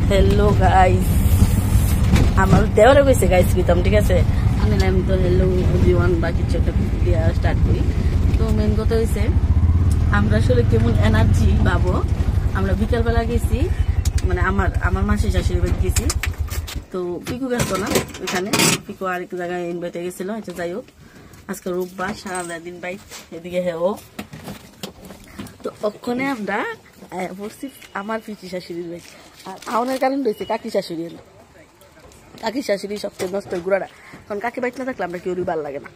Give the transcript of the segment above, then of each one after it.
hello guys আমার দেওরে কইছে guys বিতম ঠিক আছে আমি তো হেলো এভরিওয়ান বাকি ছোট দিয়া স্টার্ট করি তো মেন কথা হইছে আমরা আসলে কেমন এনার্জি পাবো আমরা বিকাল বেলা গেছি মানে আমার মাসি শাশুড়ি বাড়ি গেছি তো পিকু গেছো না ওখানে পিকু আরেক জায়গায় ইনভাইট হয়ে গেছিল আচ্ছা যাই হোক আজকে রোববার সারা দিন বাইক এদিকে হেও তো ওখানে আমরা বলছি আমার পিসি শাশুড়ির বাড়ি আর আউনের কারণ রয়েছে কাকি শাশুড়ি এলো কাকি শাশুড়ি সবচেয়ে নষ্ট ঘোরাটা কারণ কাকি বাইক না থাকলে আমরা কেউই ভালো লাগে না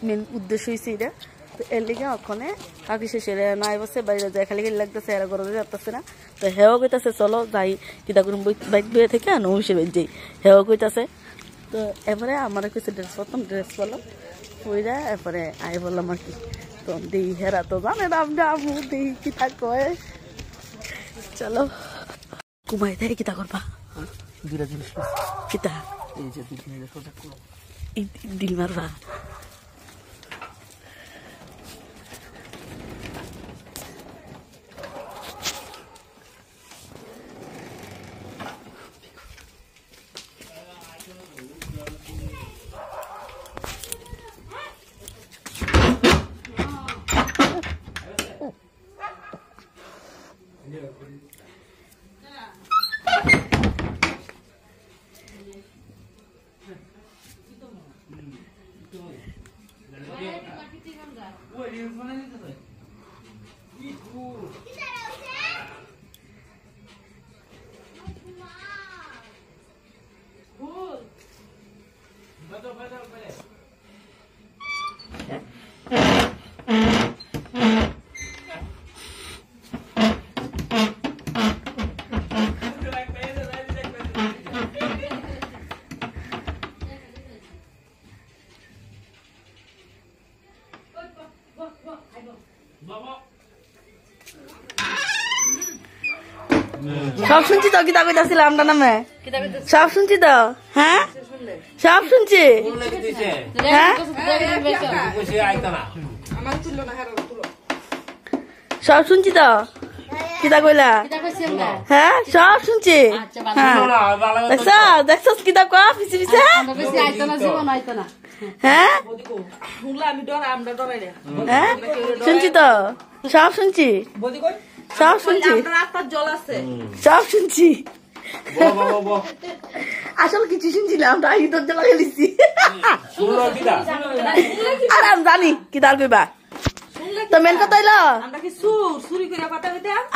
মেন উদ্দেশ্য হয়েছে এটা তো এর লিগে ওখানে কাকি শাশুড়ি নাই বসে বাইরে যায় খালি খালি লাগতেছে এরা গরমে যাচ্ছে না তো হেও কইতাছে চলো যাই কিতা করুন বাইক বয়ে থেকে নৌসে বের যাই হেও কইতাছে তো এবারে আমার কিছু ড্রেস করতাম ড্রেস করলাম ওইরা এরপরে আই বললাম আর কি তো দিই হেরা তো জানে আমরা দিই কিতা কয় চলো কুমাই দেয় কিতা করবা দুইটা জিনিস কিতা এই যে দুই সোজা করো দিল মারবা সব শুনছি তো কিতা কইতাছিলাম আমরা নামে সব শুনছি তো হ্যাঁ সব শুনছি হ্যাঁ সব শুনছি তো কিতা কইলা হ্যাঁ সব শুনছি দেখছ দেখছ কিতা কয়া পিছে পিছে হ্যাঁ হ্যাঁ শুনছি তো সব শুনছি সব শুনছি সব শুনছি আসলে কিছু শুনছিলাম তাই দরজা লাগিয়ে দিচ্ছি আর আমি জানি কি তার কইবা তো মেন কথা হইলো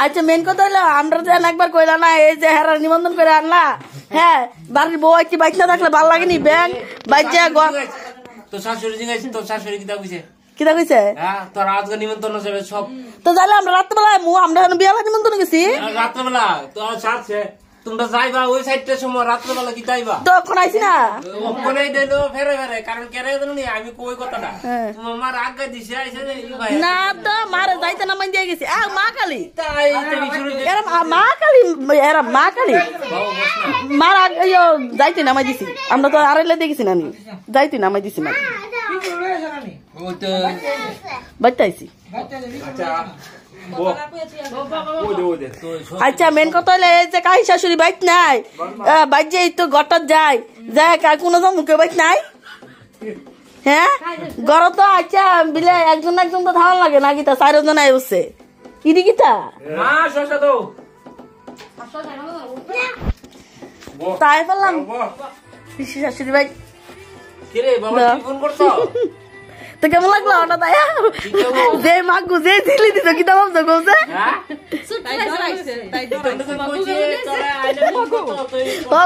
আচ্ছা মেন কথা হইলো আমরা যে একবার কইলা না এই যে হেরা নিবন্ধন করে আনলা হ্যাঁ বাড়ির বউ একটি বাইক না থাকলে ভালো লাগেনি ব্যাংক বাইক তো শাশুড়ি জিজ্ঞাসা তোর শাশুড়ি কিতা কইছে কিতা কইছে তোর আজকে নিমন্ত্রণ যাবে সব তো জানলে আমরা রাত্রেবেলা আমরা বিয়ালা নিমন্ত্রণ গেছি রাত্রেবেলা তো সাথে তোমরা যাইবা ওই সাইডটার সময় রাত্রেবেলা কি যাইবা তো এখন আইছি না ওখানে দিলো ফেরে ফেরে কারণ কেন জানি আমি কই কথাটা তোমার আজ্ঞা দিছে আইছে না তো মারে যাইতে না মান দিয়ে গেছি মা কালী তাই তুমি শুরু এরা মা কালী এরা মা কালী মার যাইতে নামাই দিছি আমরা তো আড়াইলে দেখেছি না আমি যাইতে নামাই দিছি মানে ওই তো বাইতাইছি আচ্ছা মেন কথা হইলে যে কাহি শাশুড়ি বাইক নাই বাইক যে তো গটার যায় কোনো মুখে বাইক নাই হ্যাঁ গড় তো আচ্ছা বিলে একজন একজন তো ধান লাগে না গীতা চারজন আই বসছে ইদি গীতা তাই বললাম পিসি শাশুড়ি বাইক তো কেমন লাগলো ওটা তাই যে মাগু যে ঝিলি দিত কি দাম কৌছে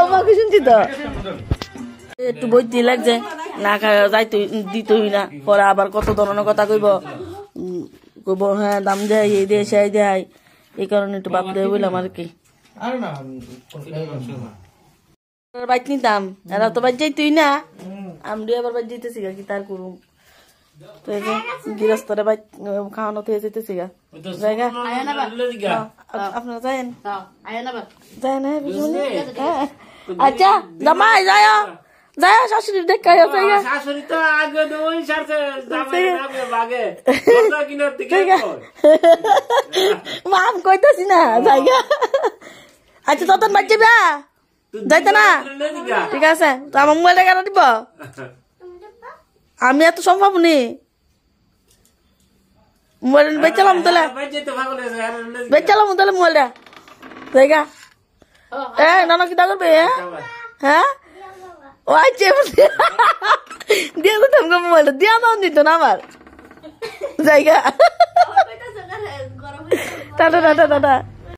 মাগু শুনছি তো একটু বইতে লাগছে না যাইতো দিতই না পরে আবার কত ধরনের কথা কইব কইব হ্যাঁ দাম দেয় এই দেয় সেই দেয় এই কারণে একটু বাপ দেয় বললাম আর কি বাইক নিতাম এরা তো বাইক যাইতই না আমি আবার বাইক যাইতেছি কি তার করুম তো এই যে গৃহস্থরে বাইক খাওয়ানো তো যেতেছি গা জায়গা আপনারা যায়েন যায়েন আচ্ছা জামাই যায় যায় শাশুড়ি দেখা শাশুড়ি তো আগে ওই সারছে জামাই আগে বাগে কিনার দিকে মাম কইতাছি না জায়গা আচ্ছা ততন বাচ্চা যাইতে না ঠিক আছে তো আমার মোবাইলটা কেন দিব আমি এত সম্ভব নি মোবাইল বেচালাম তাহলে বেচালাম তাহলে মোবাইলটা জায়গা নানা কিতা করবে হ্যাঁ ও আচ্ছা দিয়ে তো তোমাকে মোবাইলটা দিয়া দাও দিত না আমার জায়গা টাটা টাটা টাটা